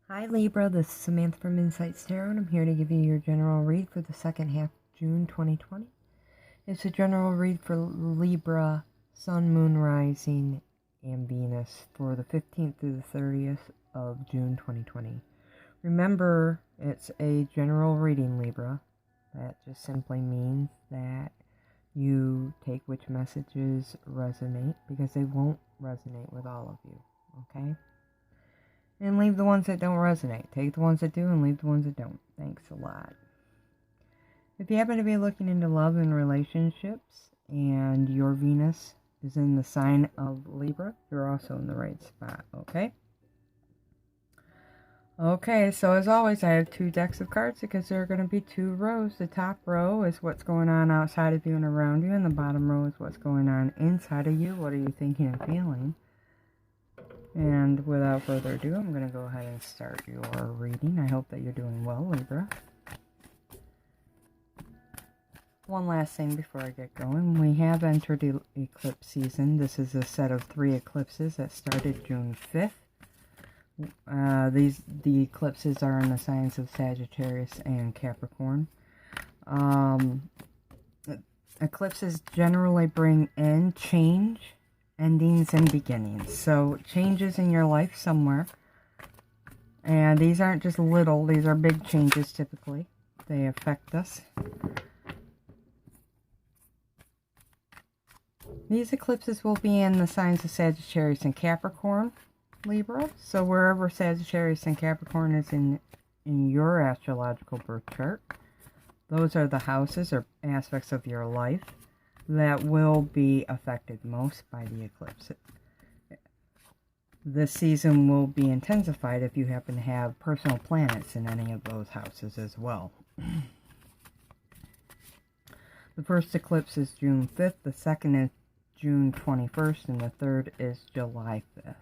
Hi Libra, this is Samantha from Insight Tarot, and I'm here to give you your general read for the second half of June 2020. It's a general read for Libra, Sun, Moon, Rising, and Venus for the 15th through the 30th of June 2020. Remember, it's a general reading, Libra. That just simply means that you take which messages resonate, because they won't resonate with all of you, okay? And leave the ones that don't resonate. Take the ones that do and leave the ones that don't. Thanks a lot. If you happen to be looking into love and relationships and your Venus is in the sign of Libra, you're also in the right spot, okay? Okay, so as always, I have two decks of cards because there are going to be two rows. The top row is what's going on outside of you and around you, and the bottom row is what's going on inside of you. What are you thinking and feeling? And without further ado, I'm going to go ahead and start your reading. I hope that you're doing well, Libra. One last thing before I get going. We have entered eclipse season. This is a set of 3 eclipses that started June 5th. The eclipses are in the signs of Sagittarius and Capricorn. Eclipses generally bring in change, endings, and beginnings. So changes in your life somewhere, and these aren't just little, these are big changes. Typically they affect us. These eclipses will be in the signs of Sagittarius and Capricorn, Libra. So wherever Sagittarius and Capricorn is in your astrological birth chart, those are the houses or aspects of your life that will be affected most by the eclipse. This season will be intensified if you happen to have personal planets in any of those houses as well. The first eclipse is June 5th, the second is June 21st, and the third is July 5th.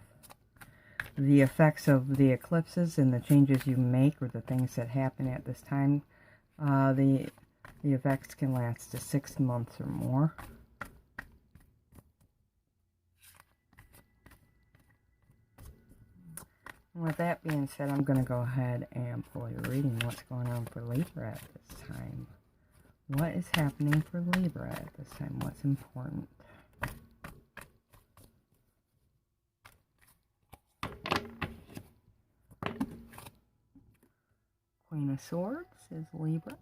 The effects of the eclipses and the changes you make, or the things that happen at this time, the effects can last to 6 months or more. And with that being said, I'm going to go ahead and pull your reading. What's going on for Libra at this time? What is happening for Libra at this time? What's important? Queen of Swords is Libra.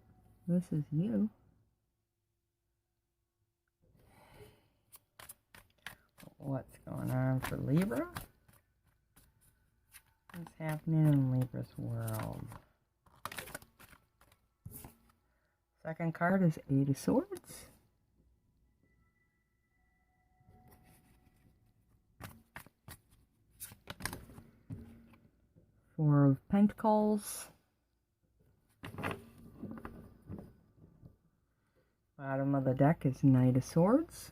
This is you. What's going on for Libra? What's happening in Libra's world? Second card is 8 of Swords. Four of Pentacles. Bottom of the deck is Knight of Swords.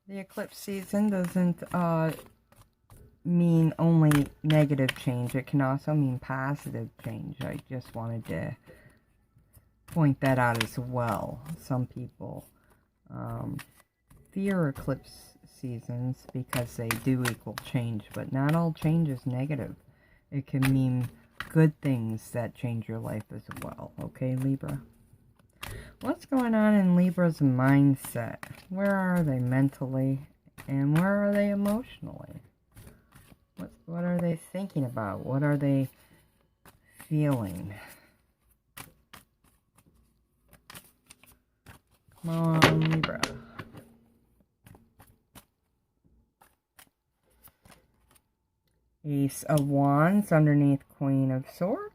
The eclipse season doesn't mean only negative change. It can also mean positive change. I just wanted to point that out as well. Some people fear eclipse seasons because they do equal change, but not all change is negative. It can mean good things that change your life as well. Okay, Libra? What's going on in Libra's mindset? Where are they mentally? And where are they emotionally? What are they thinking about? What are they feeling? Come on, Libra. Ace of Wands underneath Queen of Swords.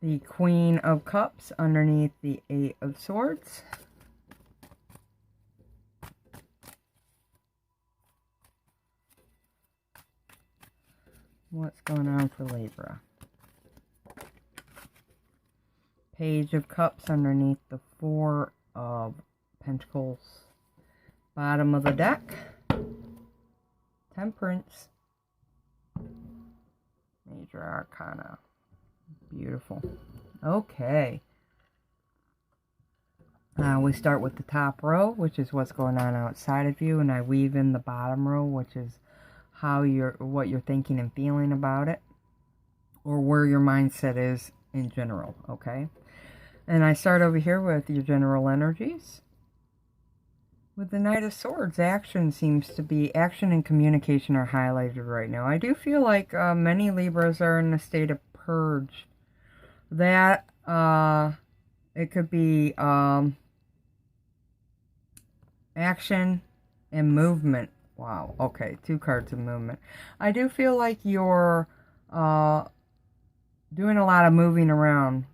The Queen of Cups underneath the 8 of Swords. What's going on for Libra? Page of Cups underneath the 4 of Pentacles. Bottom of the deck, Temperance, Major Arcana. Beautiful. Okay. We start with the top row, which is what's going on outside of you, and I weave in the bottom row, which is what you're thinking and feeling about it, or where your mindset is in general, okay? And I start over here with your general energies. With the Knight of Swords, action and communication are highlighted right now. I do feel like many Libras are in a state of purge. That, it could be action and movement. Wow, okay, 2 cards of movement. I do feel like you're doing a lot of moving around,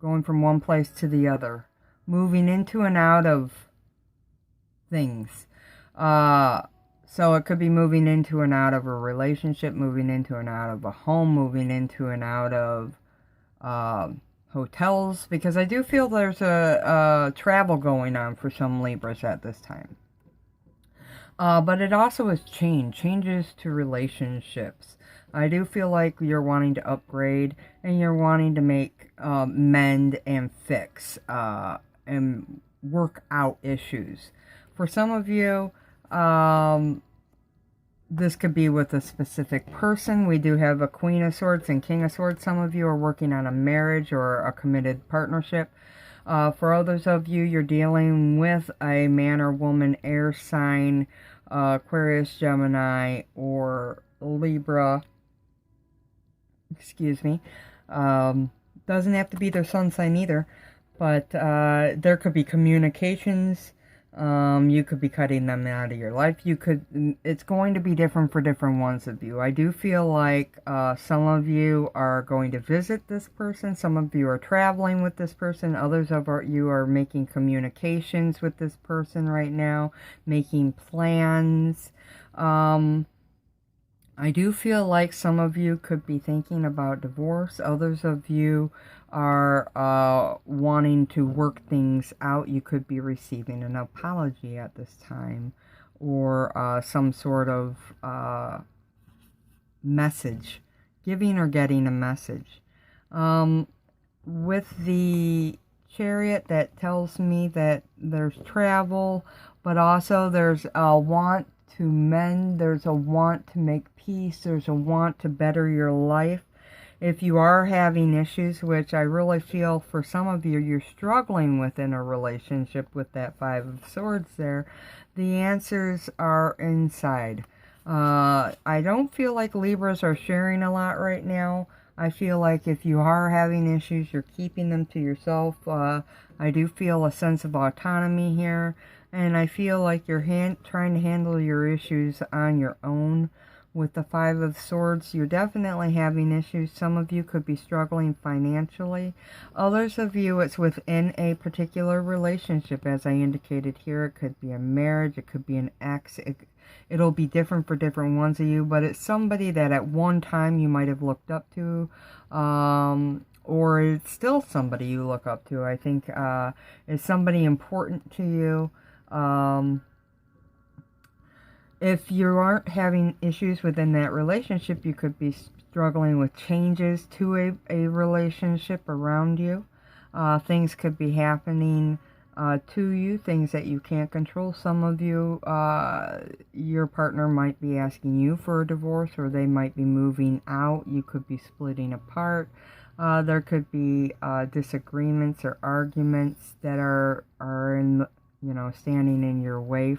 going from one place to the other, moving into and out of things. So it could be moving into and out of a relationship, moving into and out of a home, moving into and out of hotels, because I do feel there's a travel going on for some Libras at this time. But it also is changes to relationships. I do feel like you're wanting to upgrade and you're wanting to make, mend and fix, and work out issues. For some of you, this could be with a specific person. We do have a Queen of Swords and King of Swords. Some of you are working on a marriage or a committed partnership. For others of you, you're dealing with a man or woman, air sign, Aquarius, Gemini, or Libra. Excuse me. Doesn't have to be their sun sign either, but there could be communications. You could be cutting them out of your life. It's going to be different for different ones of you. I do feel like some of you are going to visit this person. Some of you are traveling with this person. Others of you are making communications with this person right now, making plans. I do feel like some of you could be thinking about divorce. Others of you are wanting to work things out. You could be receiving an apology at this time, or some sort of message, giving or getting a message. With the Chariot, that tells me that there's travel, but also there's a want to mend, there's a want to make peace, there's a want to better your life. If you are having issues, which I really feel for some of you, you're struggling within a relationship with that 5 of Swords there, the answers are inside. I don't feel like Libras are sharing a lot right now. I feel like if you are having issues, you're keeping them to yourself. I do feel a sense of autonomy here, and I feel like you're trying to handle your issues on your own. With the 5 of Swords, you're definitely having issues. Some of you could be struggling financially. Others of you, it's within a particular relationship, as I indicated here. It could be a marriage, it could be an ex. It'll be different for different ones of you, but it's somebody that at one time you might have looked up to, or it's still somebody you look up to. I think it's somebody important to you. If you aren't having issues within that relationship, you could be struggling with changes to a relationship around you. Things could be happening to you, things that you can't control. Some of you, your partner might be asking you for a divorce, or they might be moving out. You could be splitting apart. There could be disagreements or arguments that are in, standing in your way.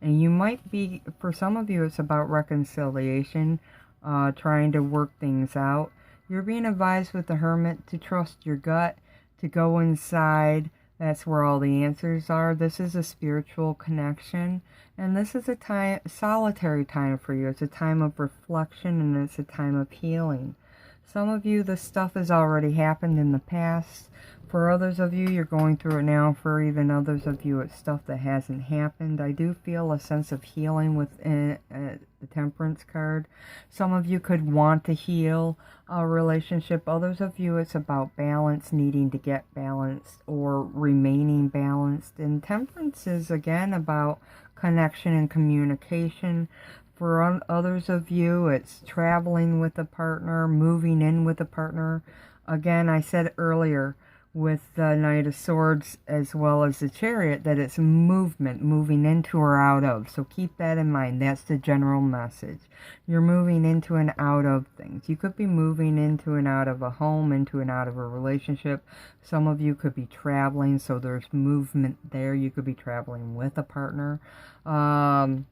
And you might be, for some of you, it's about reconciliation, trying to work things out. You're being advised with the Hermit to trust your gut, to go inside. That's where all the answers are. This is a spiritual connection, and this is a solitary time for you. It's a time of reflection, and it's a time of healing. Some of you, this stuff has already happened in the past. For others of you, you're going through it now. For even others of you, it's stuff that hasn't happened. I do feel a sense of healing within the Temperance card. Some of you could want to heal a relationship. Others of you, it's about balance, needing to get balanced or remaining balanced. And Temperance is, again, about connection and communication. For others of you, it's traveling with a partner, moving in with a partner. Again, I said earlier, with the Knight of Swords as well as the Chariot, that it's movement, moving into or out of. So keep that in mind. That's the general message. You're moving into and out of things. You could be moving into and out of a home, into and out of a relationship. Some of you could be traveling, so there's movement there. You could be traveling with a partner. I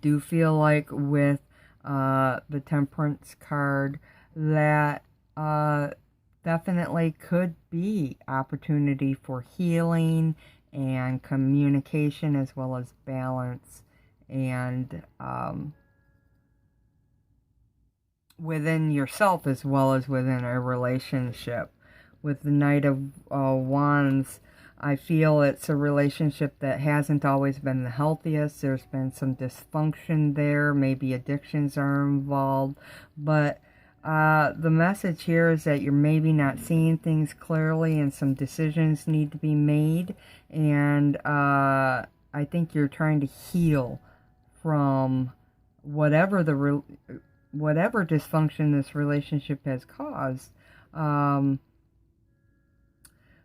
do feel like with the Temperance card that definitely could be opportunity for healing and communication as well as balance and within yourself as well as within a relationship. With the Knight of Wands, I feel it's a relationship that hasn't always been the healthiest. There's been some dysfunction there. Maybe addictions are involved. But the message here is that you're maybe not seeing things clearly and some decisions need to be made. And I think you're trying to heal from whatever whatever dysfunction this relationship has caused. The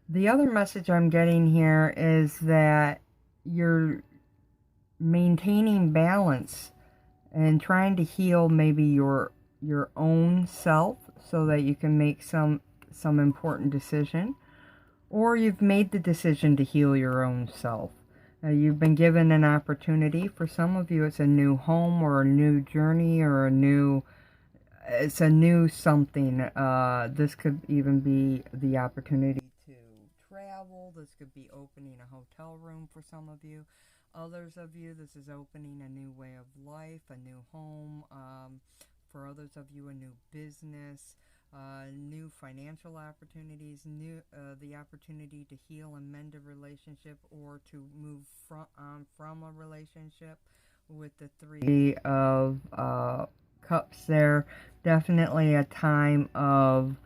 other message I'm getting here is that you're maintaining balance and trying to heal maybe your own self so that you can make some important decision, or you've made the decision to heal your own self. You've been given an opportunity. For some of you, it's a new home or a new journey or it's a new something. This could even be the opportunity to travel. This could be opening a hotel room for some of you. Others of you, this is opening a new way of life, a new home. For others of you, a new business, new financial opportunities, the opportunity to heal and mend a relationship or to move from a relationship. With the Three of Cups there, definitely a time of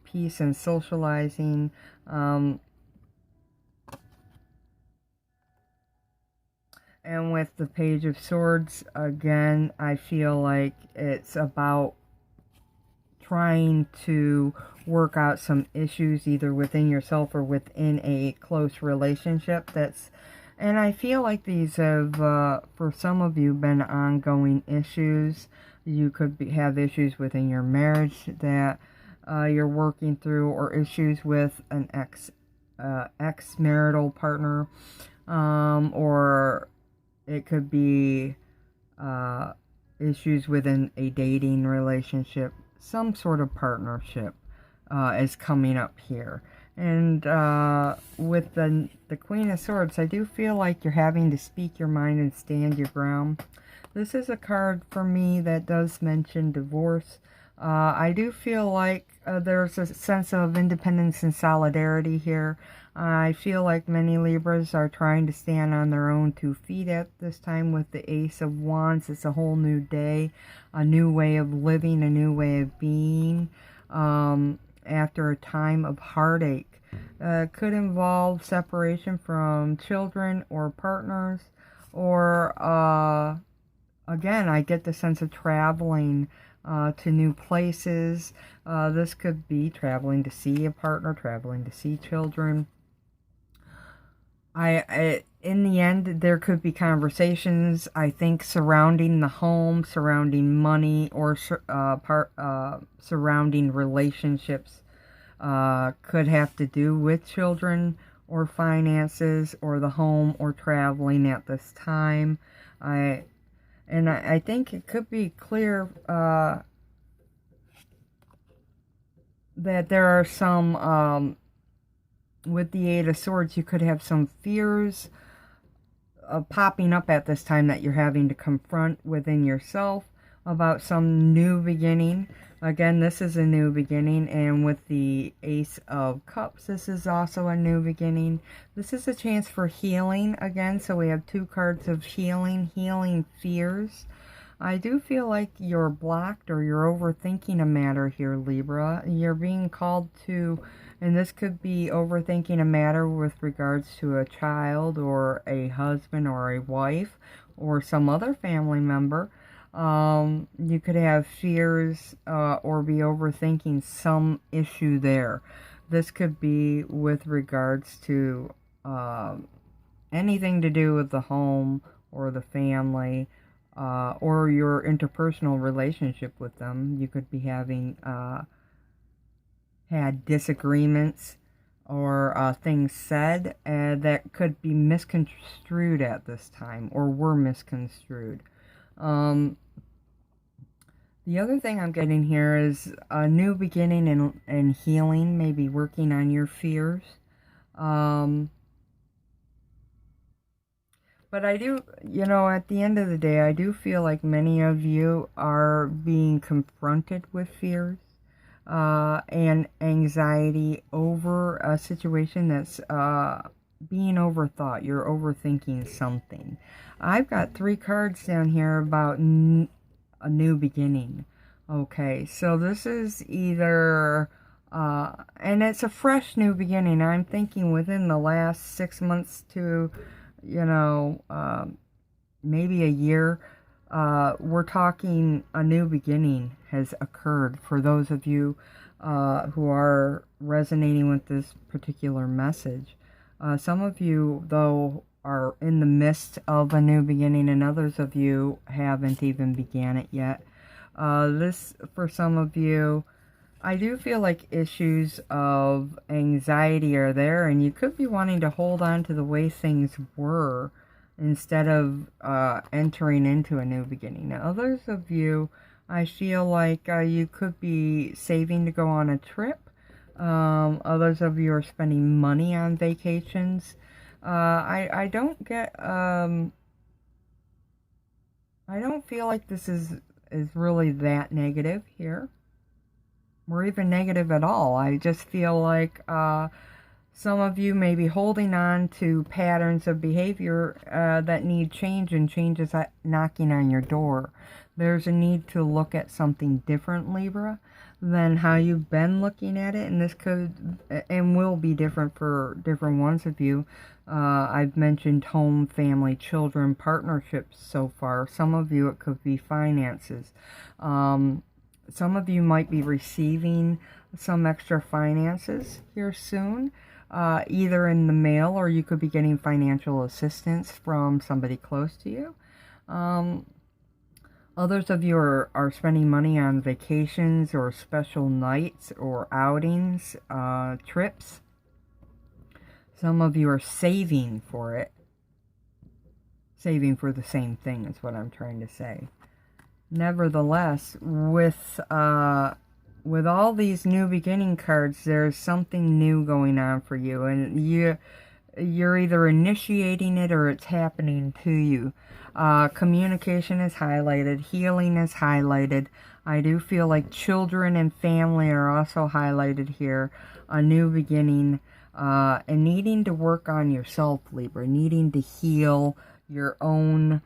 peace and socializing. And with the Page of Swords, again, I feel like it's about trying to work out some issues either within yourself or within a close relationship. And I feel like these have, for some of you, been ongoing issues. You could have issues within your marriage that you're working through, or issues with an ex-marital partner, or it could be issues within a dating relationship. Some sort of partnership is coming up here. And with the Queen of Swords, I do feel like you're having to speak your mind and stand your ground. This is a card for me that does mention divorce. I do feel like there's a sense of independence and solidarity here. I feel like many Libras are trying to stand on their own 2 feet at this time with the Ace of Wands. It's a whole new day, a new way of living, a new way of being after a time of heartache. Could involve separation from children or partners, or again, I get the sense of traveling to new places. This could be traveling to see a partner, traveling to see children. In the end, there could be conversations, I think, surrounding the home, surrounding money, or surrounding relationships. Could have to do with children or finances or the home or traveling at this time. I think it could be clear that there are some, with the Eight of Swords, you could have some fears popping up at this time that you're having to confront within yourself. about some new beginning. Again, this is a new beginning, and with the Ace of Cups, this is also a new beginning. This is a chance for healing again, so we have 2 cards of healing, healing fears. I do feel like you're blocked or you're overthinking a matter here, Libra. You're being called to, and this could be overthinking a matter with regards to a child or a husband or a wife or some other family member. You could have fears or be overthinking some issue there. This could be with regards to anything to do with the home or the family or your interpersonal relationship with them. You could be having had disagreements or things said that could be misconstrued at this time or were misconstrued. The other thing I'm getting here is a new beginning and healing, maybe working on your fears. But I do, you know, at the end of the day, I do feel like many of you are being confronted with fears and anxiety over a situation that's being overthought. You're overthinking something. I've got 3 cards down here about a new beginning. Okay, so this is either, and it's a fresh new beginning. I'm thinking within the last 6 months to, you know, maybe a year. We're talking a new beginning has occurred for those of you who are resonating with this particular message. Some of you, though, are in the midst of a new beginning, and others of you haven't even began it yet. This, for some of you, I do feel like issues of anxiety are there, and you could be wanting to hold on to the way things were instead of entering into a new beginning. Now, others of you, I feel like you could be saving to go on a trip. Others of you are spending money on vacations. I don't get, I don't feel like this is really that negative here, or even negative at all. I just feel like some of you may be holding on to patterns of behavior that need change, and change is knocking on your door. There's a need to look at something different, Libra, than how you've been looking at it, and this could and will be different for different ones of you. I've mentioned home, family, children, partnerships so far. Some of you, it could be finances. Some of you might be receiving some extra finances here soon, either in the mail, or you could be getting financial assistance from somebody close to you. Others of you are spending money on vacations or special nights or outings, trips. Some of you are saving for it. Saving for the same thing is what I'm trying to say. Nevertheless, with all these new beginning cards, there's something new going on for you, and you're either initiating it or it's happening to you. Communication is highlighted. Healing is highlighted. I do feel like children and family are also highlighted here. A new beginning, and needing to work on yourself, Libra. Needing to heal your own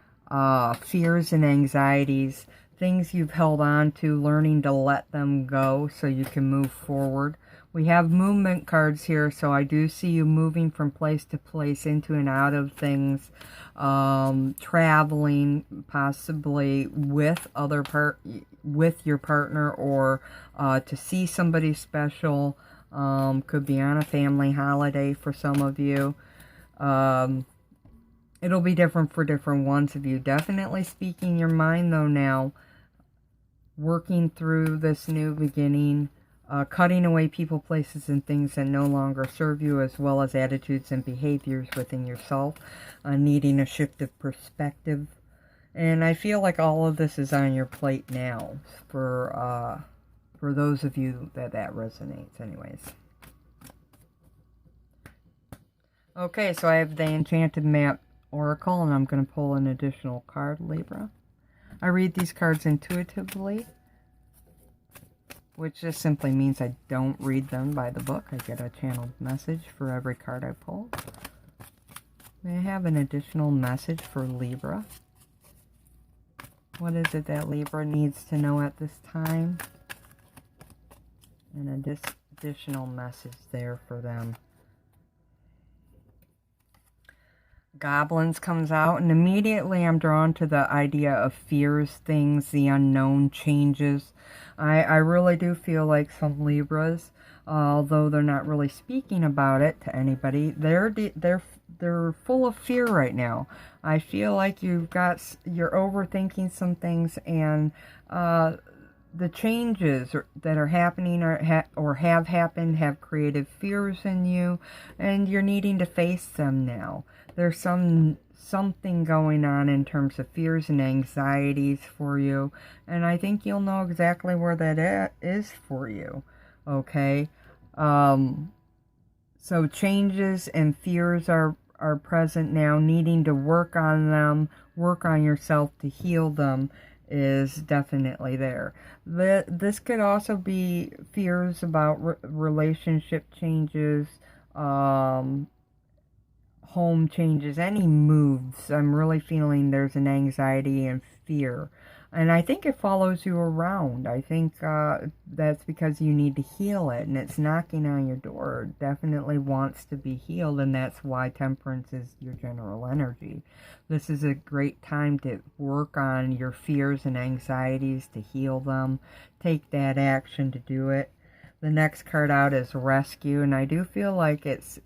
fears and anxieties. Things you've held on to, learning to let them go so you can move forward. We have movement cards here, so I do see you moving from place to place, into and out of things, traveling, possibly with with your partner, or to see somebody special. Could be on a family holiday for some of you. It'll be different for different ones of you. Definitely speaking your mind, though, now. Working through this new beginning. Cutting away people, places, and things that no longer serve you, as well as attitudes and behaviors within yourself. Needing a shift of perspective. And I feel like all of this is on your plate now for those of you that resonates anyways. Okay, so I have the Enchanted Map Oracle, and I'm going to pull an additional card, Libra. I read these cards intuitively, which just simply means I don't read them by the book. I get a channeled message for every card I pull. May I have an additional message for Libra? What is it that Libra needs to know at this time? And a additional message there for them. Goblins comes out, and immediately I'm drawn to the idea of fears, things, the unknown, changes. I really do feel like some Libras, although they're not really speaking about it to anybody, they're full of fear right now. I feel like you're overthinking some things, and the changes that are happening or have happened have created fears in you, and you're needing to face them now. There's something going on in terms of fears and anxieties for you, and I think you'll know exactly where that is for you. Okay, so changes and fears are present now. Needing to work on them, work on yourself to heal them is definitely there. This could also be fears about relationship changes, home changes, any moves. I'm really feeling there's an anxiety and fear. And I think it follows you around. I think that's because you need to heal it, and it's knocking on your door. It definitely wants to be healed, and that's why Temperance is your general energy. This is a great time to work on your fears and anxieties, to heal them. Take that action to do it. The next card out is Rescue, and I do feel like it's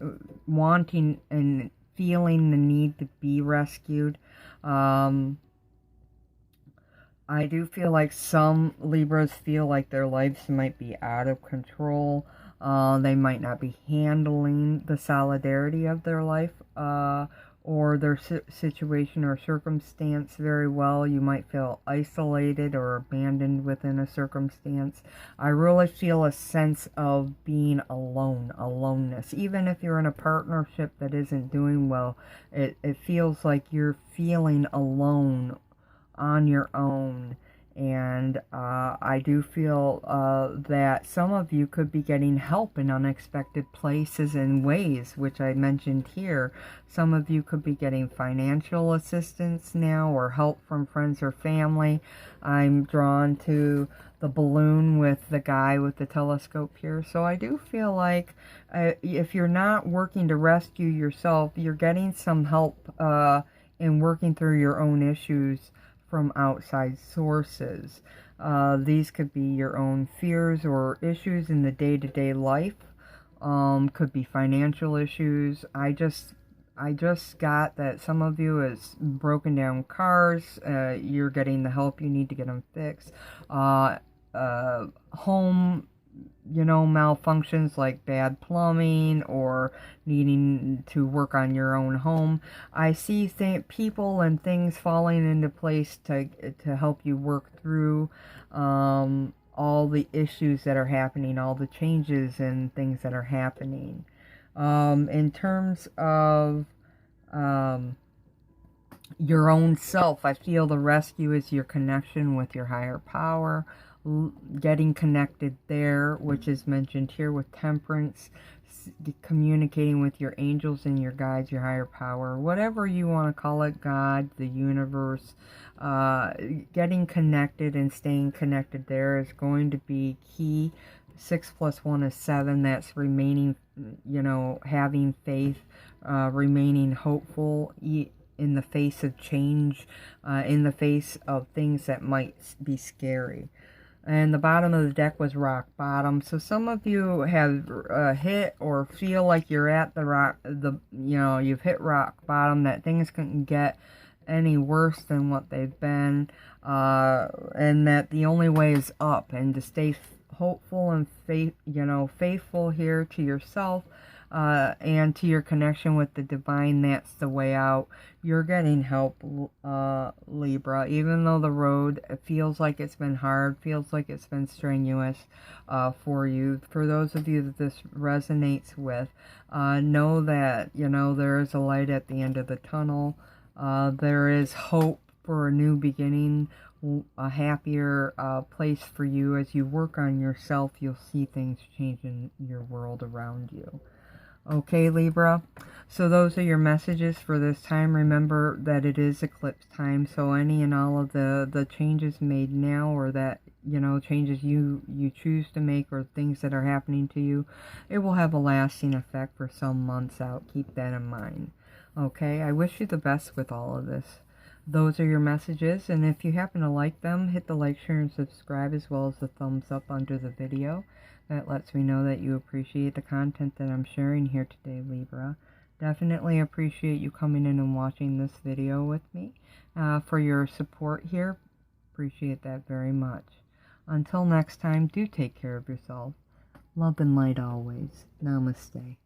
wanting and feeling the need to be rescued. I do feel like some Libras feel like their lives might be out of control. They might not be handling the solidarity of their life or their situation or circumstance very well. You might feel isolated or abandoned within a circumstance. I really feel a sense of being alone, aloneness. Even if you're in a partnership that isn't doing well, it feels like you're feeling alone on your own. And I do feel that some of you could be getting help in unexpected places and ways, which I mentioned here. Some of you could be getting financial assistance now, or help from friends or family. I'm drawn to the balloon with the guy with the telescope here. So I do feel like if you're not working to rescue yourself, you're getting some help in working through your own issues from outside sources. These could be your own fears or issues in the day-to-day life. Could be financial issues. I just got that some of you is broken down cars. You're getting the help you need to get them fixed. Home, malfunctions like bad plumbing or needing to work on your own home. I see people and things falling into place to help you work through all the issues that are happening, all the changes and things that are happening. In terms of your own self, I feel the rescue is your connection with your higher power, getting connected there, which is mentioned here with Temperance, communicating with your angels and your guides, your higher power, whatever you want to call it, God, the universe. Getting connected and staying connected there is going to be key. 6 + 1 is 7. That's remaining, having faith, remaining hopeful in the face of change, in the face of things that might be scary. And the bottom of the deck was rock bottom. So some of you have hit or feel like you're at you've hit rock bottom, that things couldn't get any worse than what they've been, and that the only way is up, and to stay hopeful and faithful here to yourself, and to your connection with the divine. That's the way out. You're getting help, Libra, even though the road feels like it's been hard, feels like it's been strenuous for you. For those of you that this resonates with, know that, there is a light at the end of the tunnel. There is hope for a new beginning, a happier place for you. As you work on yourself, you'll see things change in your world around you. Okay, Libra, so those are your messages for this time. Remember that it is eclipse time, so any and all of the changes made now, or that, you know, changes you choose to make, or things that are happening to you, it will have a lasting effect for some months out. Keep that in mind. Okay, I wish you the best with all of this. Those are your messages, and if you happen to like them, hit the like, share, and subscribe, as well as the thumbs up under the video. That lets me know that you appreciate the content that I'm sharing here today, Libra. Definitely appreciate you coming in and watching this video with me. For your support here, appreciate that very much. Until next time, do take care of yourself. Love and light always. Namaste.